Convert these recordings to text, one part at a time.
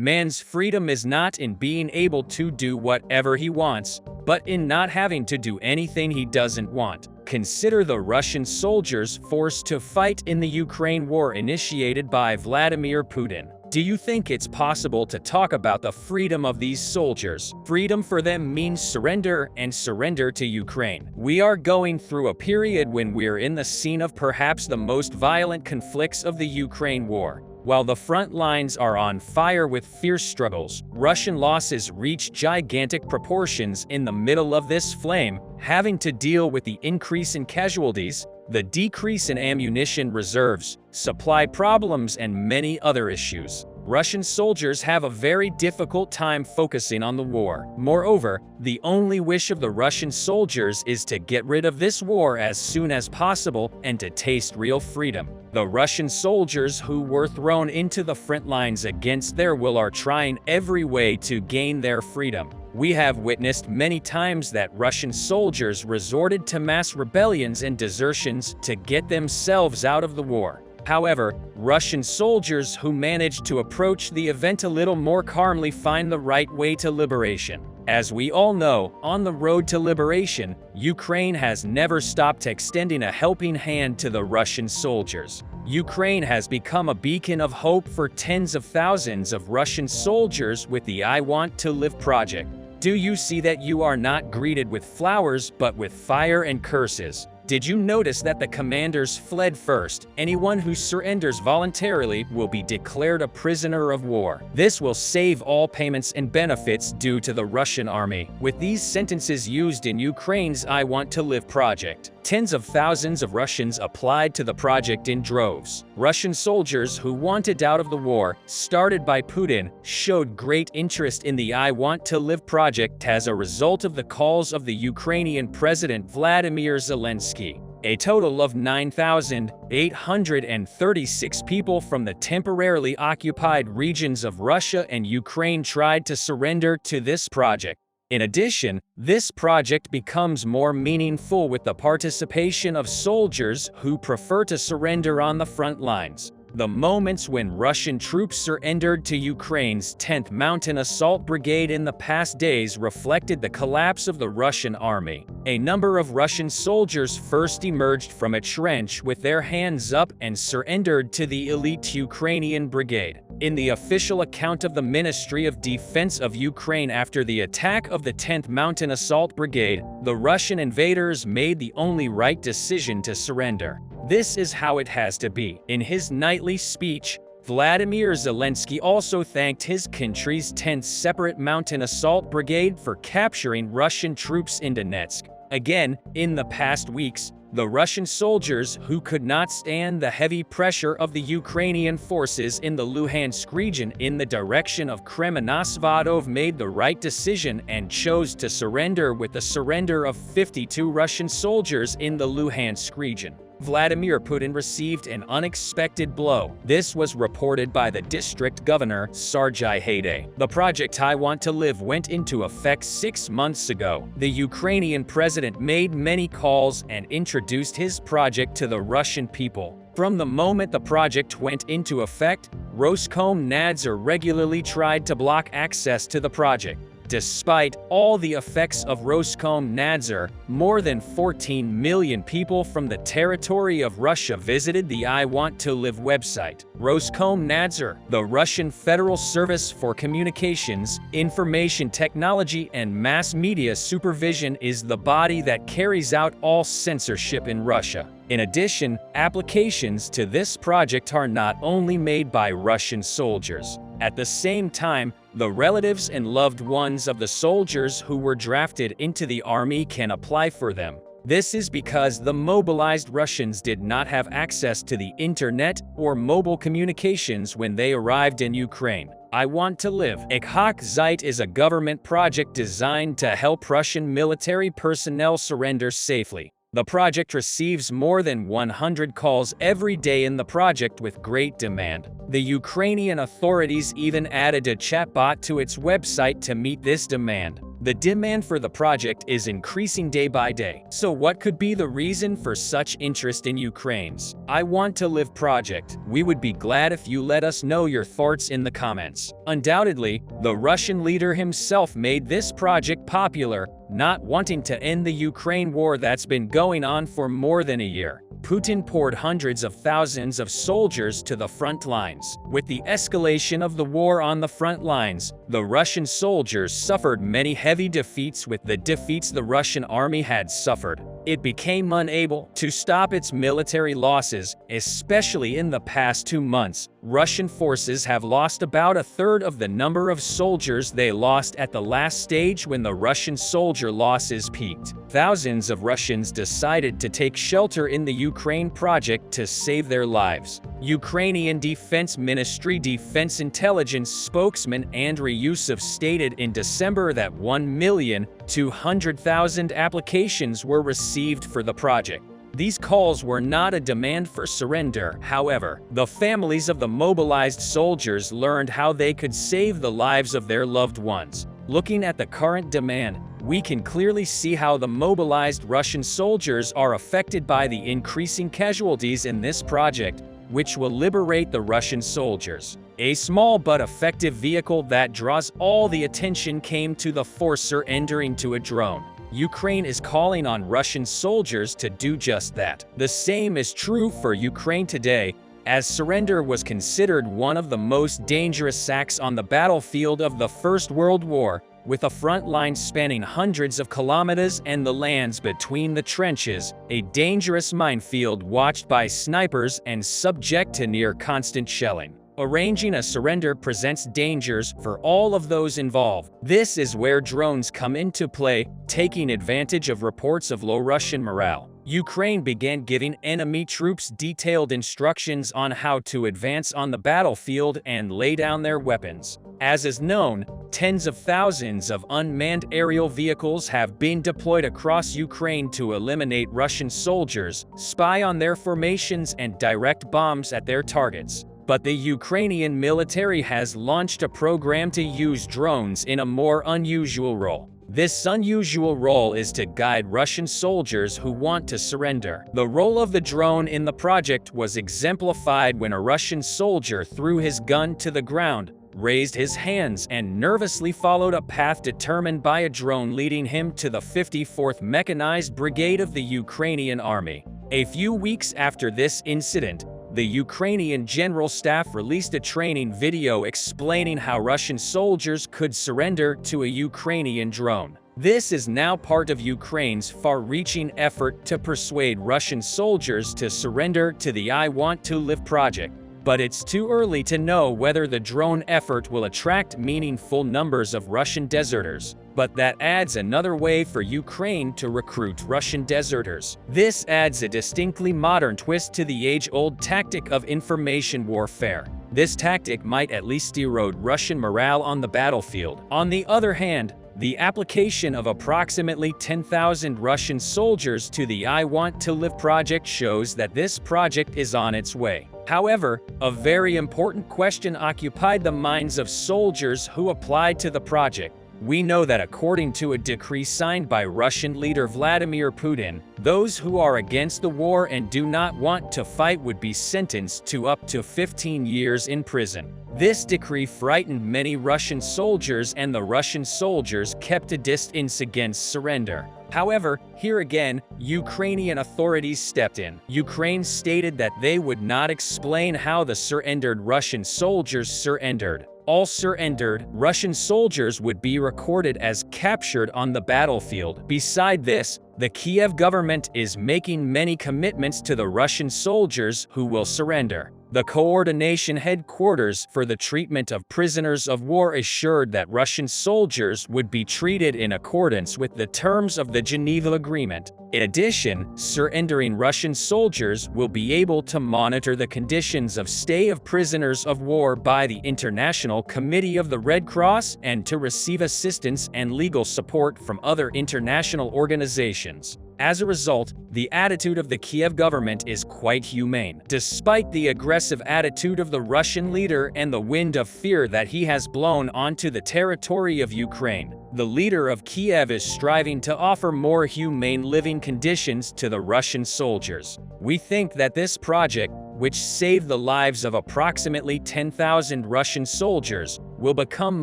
Man's freedom is not in being able to do whatever he wants, but in not having to do anything he doesn't want. Consider the Russian soldiers forced to fight in the Ukraine war initiated by Vladimir Putin. Do you think it's possible to talk about the freedom of these soldiers? Freedom for them means surrender, and surrender to Ukraine. We are going through a period when we're in the scene of perhaps the most violent conflicts of the Ukraine war. While the front lines are on fire with fierce struggles, Russian losses reach gigantic proportions in the middle of this flame, having to deal with the increase in casualties, the decrease in ammunition reserves, supply problems, and many other issues. Russian soldiers have a very difficult time focusing on the war. Moreover, the only wish of the Russian soldiers is to get rid of this war as soon as possible and to taste real freedom. The Russian soldiers who were thrown into the front lines against their will are trying every way to gain their freedom. We have witnessed many times that Russian soldiers resorted to mass rebellions and desertions to get themselves out of the war. However, Russian soldiers who managed to approach the event a little more calmly find the right way to liberation. As we all know, on the road to liberation, Ukraine has never stopped extending a helping hand to the Russian soldiers. Ukraine has become a beacon of hope for tens of thousands of Russian soldiers with the I Want to Live project. Do you see that you are not greeted with flowers but with fire and curses? Did you notice that the commanders fled first? Anyone who surrenders voluntarily will be declared a prisoner of war. This will save all payments and benefits due to the Russian army. With these sentences used in Ukraine's I Want to Live project, tens of thousands of Russians applied to the project in droves. Russian soldiers who wanted out of the war, started by Putin, showed great interest in the I Want to Live project as a result of the calls of the Ukrainian President Vladimir Zelensky. A total of 9,836 people from the temporarily occupied regions of Russia and Ukraine tried to surrender to this project. In addition, this project becomes more meaningful with the participation of soldiers who prefer to surrender on the front lines. The moments when Russian troops surrendered to Ukraine's 10th Mountain Assault Brigade in the past days reflected the collapse of the Russian army. A number of Russian soldiers first emerged from a trench with their hands up and surrendered to the elite Ukrainian brigade. In the official account of the Ministry of Defense of Ukraine after the attack of the 10th Mountain Assault Brigade, the Russian invaders made the only right decision to surrender. This is how it has to be. In his nightly speech, Vladimir Zelensky also thanked his country's 10th Separate Mountain Assault Brigade for capturing Russian troops in Donetsk. Again, in the past weeks, the Russian soldiers who could not stand the heavy pressure of the Ukrainian forces in the Luhansk region in the direction of Kremenosvodov made the right decision and chose to surrender with the surrender of 52 Russian soldiers in the Luhansk region. Vladimir Putin received an unexpected blow. This was reported by the district governor, Sergei Haidai. The project I Want to Live went into effect 6 months ago. The Ukrainian president made many calls and introduced his project to the Russian people. From the moment the project went into effect, Roskomnadzor regularly tried to block access to the project. Despite all the effects of Roskomnadzor, more than 14 million people from the territory of Russia visited the I Want to Live website. Roskomnadzor, the Russian Federal Service for Communications, Information Technology and Mass Media Supervision, is the body that carries out all censorship in Russia. In addition, applications to this project are not only made by Russian soldiers. At the same time, the relatives and loved ones of the soldiers who were drafted into the army can apply for them. This is because the mobilized Russians did not have access to the internet or mobile communications when they arrived in Ukraine. I Want to Live. Ich Zeit is a government project designed to help Russian military personnel surrender safely. The project receives more than 100 calls every day in the project with great demand. The Ukrainian authorities even added a chatbot to its website to meet this demand. The demand for the project is increasing day by day. So what could be the reason for such interest in Ukraine's I Want to Live project? We would be glad if you let us know your thoughts in the comments. Undoubtedly, the Russian leader himself made this project popular, not wanting to end the Ukraine war that's been going on for more than a year. Putin poured hundreds of thousands of soldiers to the front lines. With the escalation of the war on the front lines, the Russian soldiers suffered many heavy defeats. With the defeats the Russian army had suffered, it became unable to stop its military losses, especially in the past 2 months. Russian forces have lost about a third of the number of soldiers they lost at the last stage when the Russian soldier losses peaked. Thousands of Russians decided to take shelter in the Ukraine project to save their lives. Ukrainian Defense Ministry Defense Intelligence spokesman Andriy Yusov stated in December that 1,200,000 applications were received for the project. These calls were not a demand for surrender. However, the families of the mobilized soldiers learned how they could save the lives of their loved ones. Looking at the current demand, we can clearly see how the mobilized Russian soldiers are affected by the increasing casualties in this project, which will liberate the Russian soldiers. A small but effective vehicle that draws all the attention came to the force surrendering to a drone. Ukraine is calling on Russian soldiers to do just that. The same is true for Ukraine today, as surrender was considered one of the most dangerous acts on the battlefield of the First World War, with a front line spanning hundreds of kilometers and the lands between the trenches, a dangerous minefield watched by snipers and subject to near constant shelling. Arranging a surrender presents dangers for all of those involved. This is where drones come into play, taking advantage of reports of low Russian morale. Ukraine began giving enemy troops detailed instructions on how to advance on the battlefield and lay down their weapons. As is known, tens of thousands of unmanned aerial vehicles have been deployed across Ukraine to eliminate Russian soldiers, spy on their formations, and direct bombs at their targets. But the Ukrainian military has launched a program to use drones in a more unusual role. This unusual role is to guide Russian soldiers who want to surrender. The role of the drone in the project was exemplified when a Russian soldier threw his gun to the ground, raised his hands, and nervously followed a path determined by a drone leading him to the 54th Mechanized Brigade of the Ukrainian Army. A few weeks after this incident, the Ukrainian General Staff released a training video explaining how Russian soldiers could surrender to a Ukrainian drone. This is now part of Ukraine's far-reaching effort to persuade Russian soldiers to surrender to the I Want to Live project. But it's too early to know whether the drone effort will attract meaningful numbers of Russian deserters. But that adds another way for Ukraine to recruit Russian deserters. This adds a distinctly modern twist to the age-old tactic of information warfare. This tactic might at least erode Russian morale on the battlefield. On the other hand, the application of approximately 10,000 Russian soldiers to the I Want to Live project shows that this project is on its way. However, a very important question occupied the minds of soldiers who applied to the project. We know that according to a decree signed by Russian leader Vladimir Putin, those who are against the war and do not want to fight would be sentenced to up to 15 years in prison. This decree frightened many Russian soldiers, and the Russian soldiers kept a distance against surrender. However, here again, Ukrainian authorities stepped in. Ukraine stated that they would not explain how the surrendered Russian soldiers surrendered. All surrendered Russian soldiers would be recorded as captured on the battlefield. Beside this, the Kiev government is making many commitments to the Russian soldiers who will surrender. The coordination headquarters for the treatment of prisoners of war assured that Russian soldiers would be treated in accordance with the terms of the Geneva Agreement. In addition, surrendering Russian soldiers will be able to monitor the conditions of stay of prisoners of war by the International Committee of the Red Cross and to receive assistance and legal support from other international organizations. As a result, the attitude of the Kiev government is quite humane. Despite the aggressive attitude of the Russian leader and the wind of fear that he has blown onto the territory of Ukraine, the leader of Kiev is striving to offer more humane living conditions to the Russian soldiers. We think that this project, which saved the lives of approximately 10,000 Russian soldiers, will become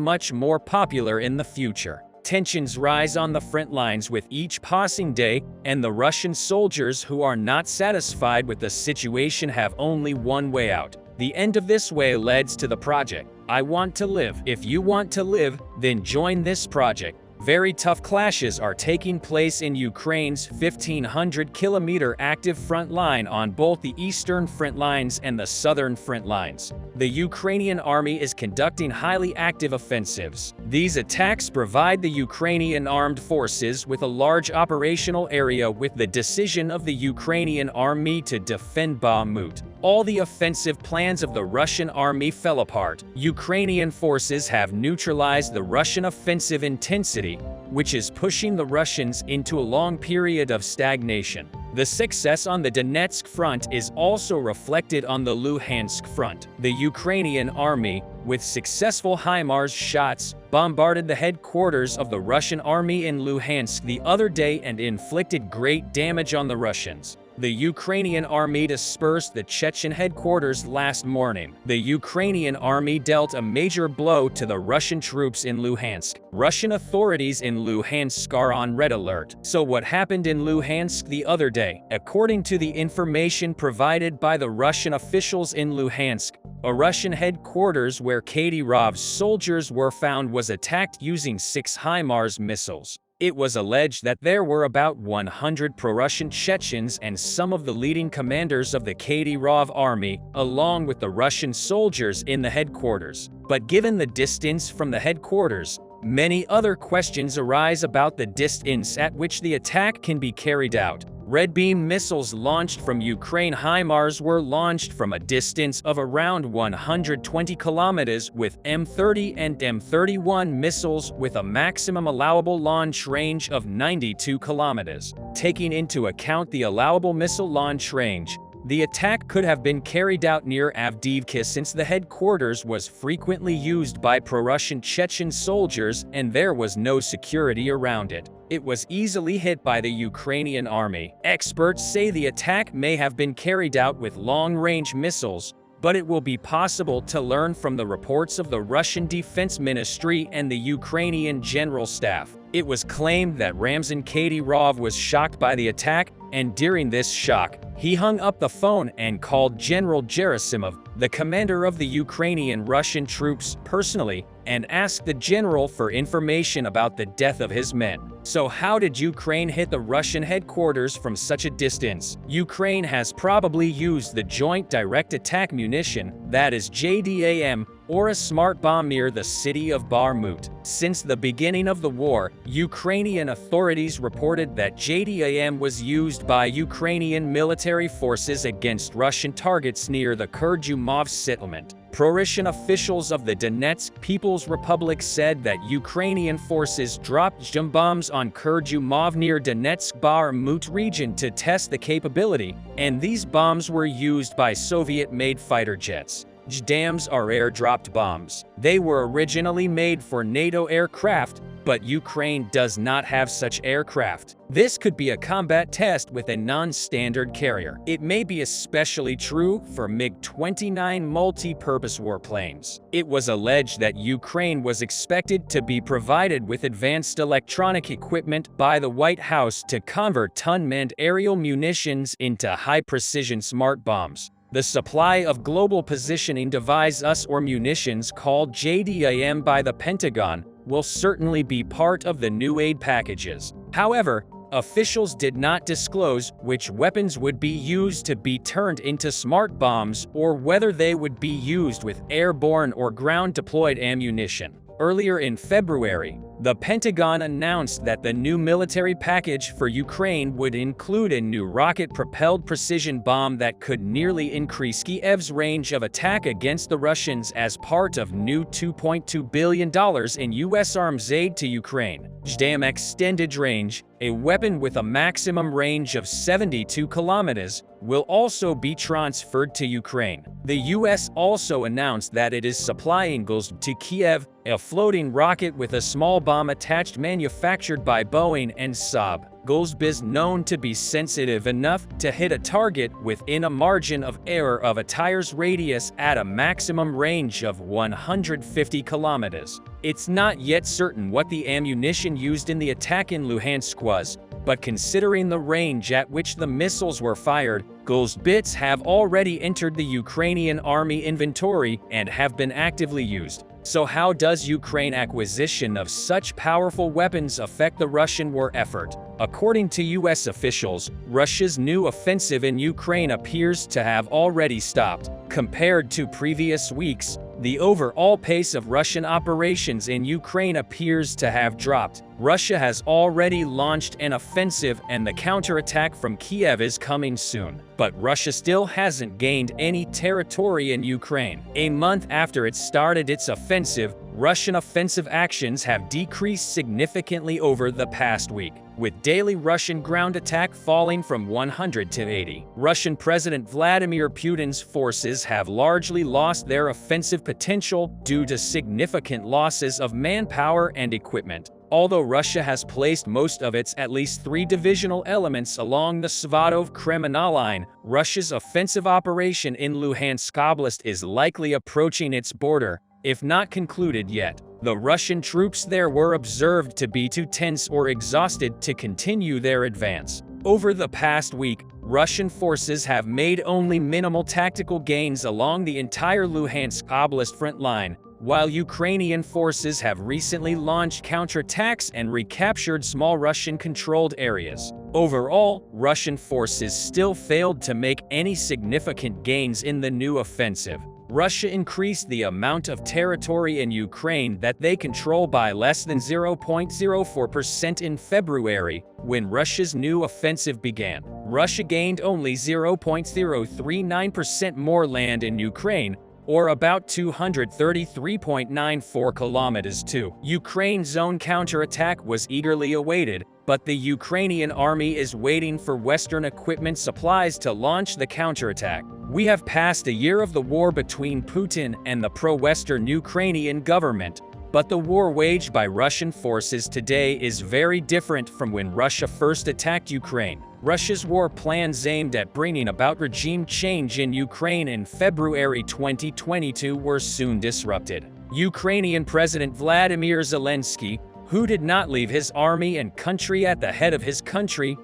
much more popular in the future. Tensions rise on the front lines with each passing day, and the Russian soldiers who are not satisfied with the situation have only one way out. The end of this way leads to the project. I want to live. If you want to live, then join this project. Very tough clashes are taking place in Ukraine's 1,500-kilometer active front line on both the eastern front lines and the southern front lines. The Ukrainian army is conducting highly active offensives. These attacks provide the Ukrainian armed forces with a large operational area with the decision of the Ukrainian army to defend Bakhmut. All the offensive plans of the Russian army fell apart. Ukrainian forces have neutralized the Russian offensive intensity, which is pushing the Russians into a long period of stagnation. The success on the Donetsk front is also reflected on the Luhansk front. The Ukrainian army, with successful HIMARS shots, bombarded the headquarters of the Russian army in Luhansk the other day and inflicted great damage on the Russians. The Ukrainian army dispersed the Chechen headquarters last morning. The Ukrainian army dealt a major blow to the Russian troops in Luhansk. Russian authorities in Luhansk are on red alert. So what happened in Luhansk the other day? According to the information provided by the Russian officials in Luhansk, a Russian headquarters where Kadyrov's soldiers were found was attacked using 6 HIMARS missiles. It was alleged that there were about 100 pro-Russian Chechens and some of the leading commanders of the Kadyrov army, along with the Russian soldiers in the headquarters. But given the distance from the headquarters, many other questions arise about the distance at which the attack can be carried out. Red beam missiles launched from Ukraine HIMARS were launched from a distance of around 120 kilometers with M30 and M31 missiles with a maximum allowable launch range of 92 kilometers. Taking into account the allowable missile launch range, the attack could have been carried out near Avdiivka since the headquarters was frequently used by pro-Russian Chechen soldiers and there was no security around it. It was easily hit by the Ukrainian army. Experts say the attack may have been carried out with long-range missiles, but it will be possible to learn from the reports of the Russian Defense Ministry and the Ukrainian General Staff. It was claimed that Ramzan Kadyrov was shocked by the attack, and during this shock, he hung up the phone and called General Gerasimov, the commander of the Ukrainian Russian troops, personally, and asked the general for information about the death of his men. So how did Ukraine hit the Russian headquarters from such a distance? Ukraine has probably used the Joint Direct Attack Munition, that is JDAM, or a smart bomb near the city of Bakhmut. Since the beginning of the war, Ukrainian authorities reported that JDAM was used by Ukrainian military forces against Russian targets near the Kurdyumov settlement. Pro-Russian officials of the Donetsk People's Republic said that Ukrainian forces dropped jump bombs on Kurdyumov near Donetsk-Bakhmut region to test the capability, and these bombs were used by Soviet-made fighter jets. JDAMs are air-dropped bombs. They were originally made for NATO aircraft, but Ukraine does not have such aircraft. This could be a combat test with a non-standard carrier. It may be especially true for MiG-29 multi-purpose warplanes. It was alleged that Ukraine was expected to be provided with advanced electronic equipment by the White House to convert unmanned aerial munitions into high-precision smart bombs. The supply of Global Positioning Device or munitions called JDAM by the Pentagon will certainly be part of the new aid packages. However, officials did not disclose which weapons would be used to be turned into smart bombs or whether they would be used with airborne or ground-deployed ammunition. Earlier in February, The Pentagon announced that the new military package for Ukraine would include a new rocket-propelled precision bomb that could nearly increase Kiev's range of attack against the Russians as part of new $2.2 billion in U.S. arms aid to Ukraine. JDAM extended range, a weapon with a maximum range of 72 kilometers, will also be transferred to Ukraine. The U.S. also announced that it is supplying Golzb to Kiev, a floating rocket with a small bomb attached manufactured by Boeing and Saab. Golzb is known to be sensitive enough to hit a target within a margin of error of a tire's radius at a maximum range of 150 kilometers. It's not yet certain what the ammunition used in the attack in Luhansk was, but considering the range at which the missiles were fired, Golzb bits have already entered the Ukrainian army inventory and have been actively used. So how does Ukraine acquisition of such powerful weapons affect the Russian war effort? According to U.S. officials, Russia's new offensive in Ukraine appears to have already stopped. Compared to previous weeks, the overall pace of Russian operations in Ukraine appears to have dropped. Russia has already launched an offensive and the counterattack from Kiev is coming soon. But Russia still hasn't gained any territory in Ukraine. A month after it started its offensive, Russian offensive actions have decreased significantly over the past week, with daily Russian ground attack falling from 100 to 80. Russian President Vladimir Putin's forces have largely lost their offensive potential due to significant losses of manpower and equipment. Although Russia has placed most of its at least 3 divisional elements along the Svatov-Kremenna line, Russia's offensive operation in Luhansk Oblast is likely approaching its border, if not concluded yet. The Russian troops there were observed to be too tense or exhausted to continue their advance. Over the past week, Russian forces have made only minimal tactical gains along the entire Luhansk Oblast front line, while Ukrainian forces have recently launched counterattacks and recaptured small Russian-controlled areas. Overall, Russian forces still failed to make any significant gains in the new offensive. Russia increased the amount of territory in Ukraine that they control by less than 0.04% in February, when Russia's new offensive began. Russia gained only 0.039% more land in Ukraine, or about 233.94 kilometers to. Ukraine's own counterattack was eagerly awaited, but the Ukrainian army is waiting for Western equipment supplies to launch the counterattack. We have passed a year of the war between Putin and the pro-Western Ukrainian government, but the war waged by Russian forces today is very different from when Russia first attacked Ukraine. Russia's war plans aimed at bringing about regime change in Ukraine in February 2022 were soon disrupted. Ukrainian President Vladimir Zelensky, who did not leave his army and country at the head of his country,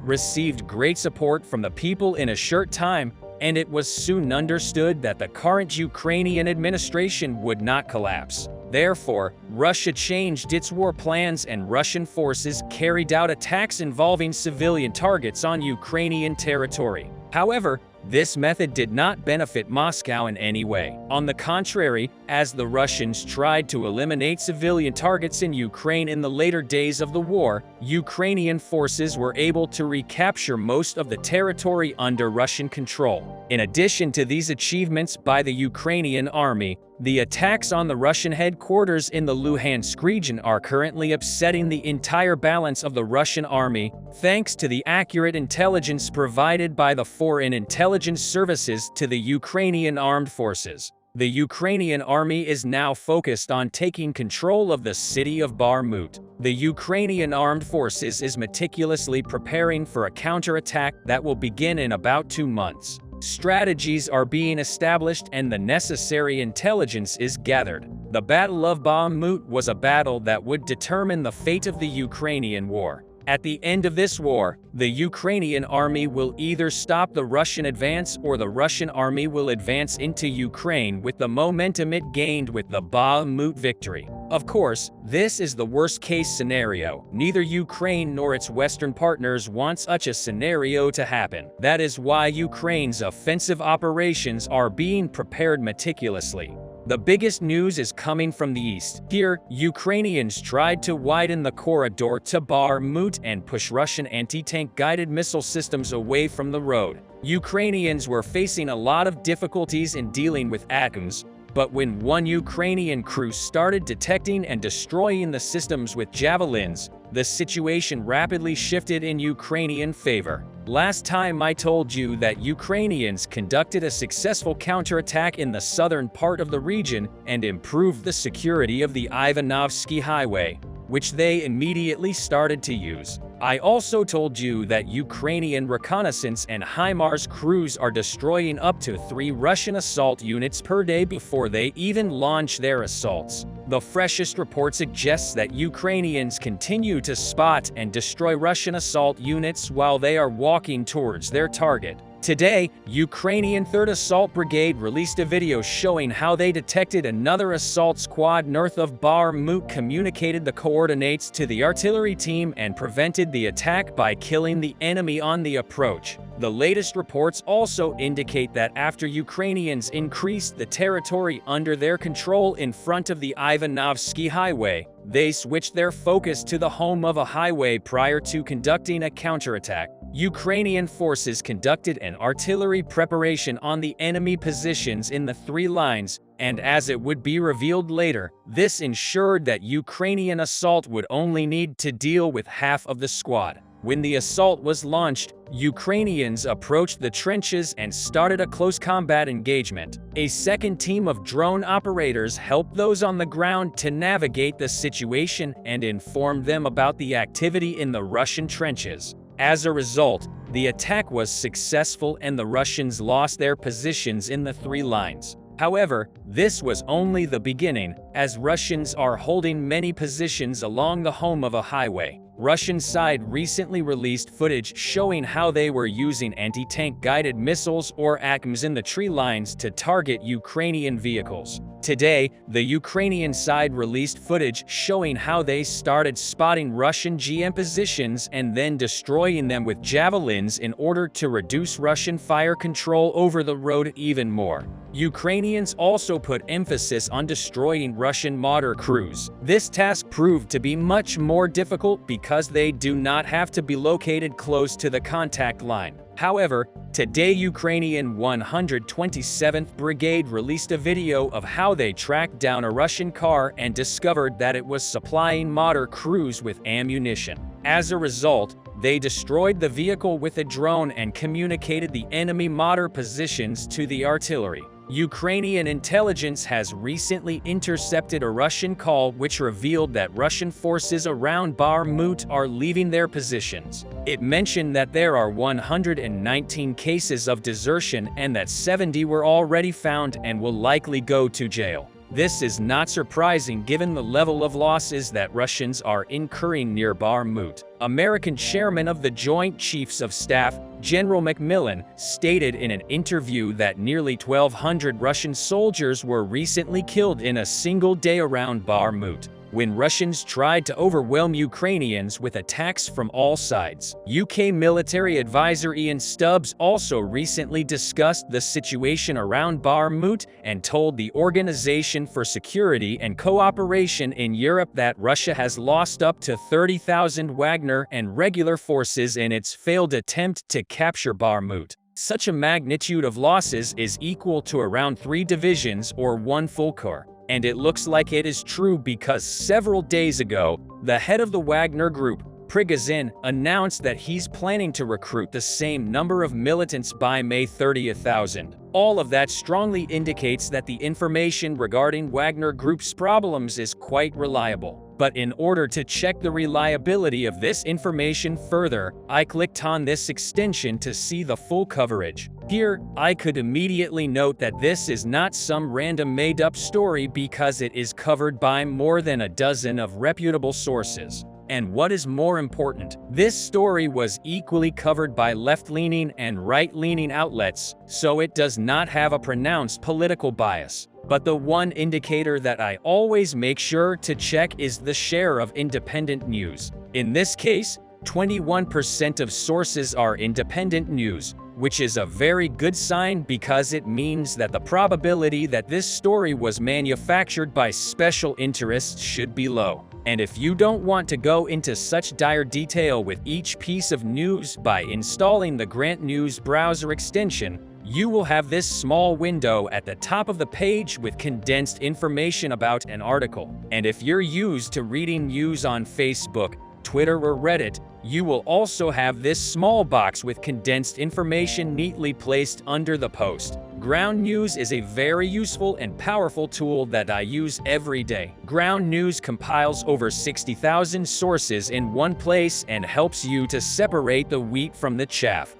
received great support from the people in a short time, and it was soon understood that the current Ukrainian administration would not collapse. Therefore, Russia changed its war plans and Russian forces carried out attacks involving civilian targets on Ukrainian territory. However, this method did not benefit Moscow in any way. On the contrary, as the Russians tried to eliminate civilian targets in Ukraine in the later days of the war, Ukrainian forces were able to recapture most of the territory under Russian control. In addition to these achievements by the Ukrainian army, the attacks on the Russian headquarters in the Luhansk region are currently upsetting the entire balance of the Russian army, thanks to the accurate intelligence provided by the foreign intelligence services to the Ukrainian armed forces. The Ukrainian army is now focused on taking control of the city of Bakhmut. The Ukrainian armed forces is meticulously preparing for a counterattack that will begin in about 2 months. Strategies are being established and the necessary intelligence is gathered. The Battle of Bakhmut was a battle that would determine the fate of the Ukrainian war. At the end of this war, the Ukrainian army will either stop the Russian advance or the Russian army will advance into Ukraine with the momentum it gained with the Bakhmut victory. Of course, this is the worst-case scenario. Neither Ukraine nor its Western partners want such a scenario to happen. That is why Ukraine's offensive operations are being prepared meticulously. The biggest news is coming from the east. Here, Ukrainians tried to widen the corridor to Bakhmut and push Russian anti-tank guided missile systems away from the road. Ukrainians were facing a lot of difficulties in dealing with ATACMS, but when one Ukrainian crew started detecting and destroying the systems with javelins, the situation rapidly shifted in Ukrainian favor. Last time I told you that Ukrainians conducted a successful counterattack in the southern part of the region and improved the security of the Ivanovsky Highway, which they immediately started to use. I also told you that Ukrainian reconnaissance and HIMARS crews are destroying up to 3 Russian assault units per day before they even launch their assaults. The freshest report suggests that Ukrainians continue to spot and destroy Russian assault units while they are walking towards their target. Today, Ukrainian 3rd Assault Brigade released a video showing how they detected another assault squad north of Bakhmut, communicated the coordinates to the artillery team, and prevented the attack by killing the enemy on the approach. The latest reports also indicate that after Ukrainians increased the territory under their control in front of the Ivanovsky Highway, they switched their focus to the home of a highway prior to conducting a counterattack. Ukrainian forces conducted an artillery preparation on the enemy positions in the 3 lines, and as it would be revealed later, this ensured that Ukrainian assault would only need to deal with half of the squad. When the assault was launched, Ukrainians approached the trenches and started a close combat engagement. A second team of drone operators helped those on the ground to navigate the situation and informed them about the activity in the Russian trenches. As a result, the attack was successful and the Russians lost their positions in the 3 lines. However, this was only the beginning, as Russians are holding many positions along the home of a highway. Russian side recently released footage showing how they were using anti-tank guided missiles or ATACMS in the tree lines to target Ukrainian vehicles. Today, the Ukrainian side released footage showing how they started spotting Russian GM positions and then destroying them with javelins in order to reduce Russian fire control over the road even more. Ukrainians also put emphasis on destroying Russian mortar crews. This task proved to be much more difficult because they do not have to be located close to the contact line. However, today Ukrainian 127th Brigade released a video of how they tracked down a Russian car and discovered that it was supplying mortar crews with ammunition. As a result, they destroyed the vehicle with a drone and communicated the enemy mortar positions to the artillery. Ukrainian intelligence has recently intercepted a Russian call which revealed that Russian forces around Bakhmut are leaving their positions. It mentioned that there are 119 cases of desertion and that 70 were already found and will likely go to jail. This is not surprising given the level of losses that Russians are incurring near Bakhmut. American Chairman of the Joint Chiefs of Staff, General McMillan, stated in an interview that nearly 1,200 Russian soldiers were recently killed in a single day around Bakhmut, when Russians tried to overwhelm Ukrainians with attacks from all sides. UK military advisor Ian Stubbs also recently discussed the situation around Bakhmut and told the Organization for Security and Cooperation in Europe that Russia has lost up to 30,000 Wagner and regular forces in its failed attempt to capture Bakhmut. Such a magnitude of losses is equal to around 3 divisions or 1 full corps. And it looks like it is true because several days ago, the head of the Wagner group, Prigozhin, announced that he's planning to recruit the same number of militants by May 30,000. All of that strongly indicates that the information regarding Wagner Group's problems is quite reliable. But in order to check the reliability of this information further, I clicked on this extension to see the full coverage. Here, I could immediately note that this is not some random made-up story because it is covered by more than a dozen of reputable sources. And what is more important, this story was equally covered by left-leaning and right-leaning outlets, so it does not have a pronounced political bias. But the one indicator that I always make sure to check is the share of independent news. In this case, 21% of sources are independent news, which is a very good sign because it means that the probability that this story was manufactured by special interests should be low. And if you don't want to go into such dire detail with each piece of news by installing the Grant News browser extension, you will have this small window at the top of the page with condensed information about an article. And if you're used to reading news on Facebook, Twitter, or Reddit, you will also have this small box with condensed information neatly placed under the post. Ground News is a very useful and powerful tool that I use every day. Ground News compiles over 60,000 sources in one place and helps you to separate the wheat from the chaff.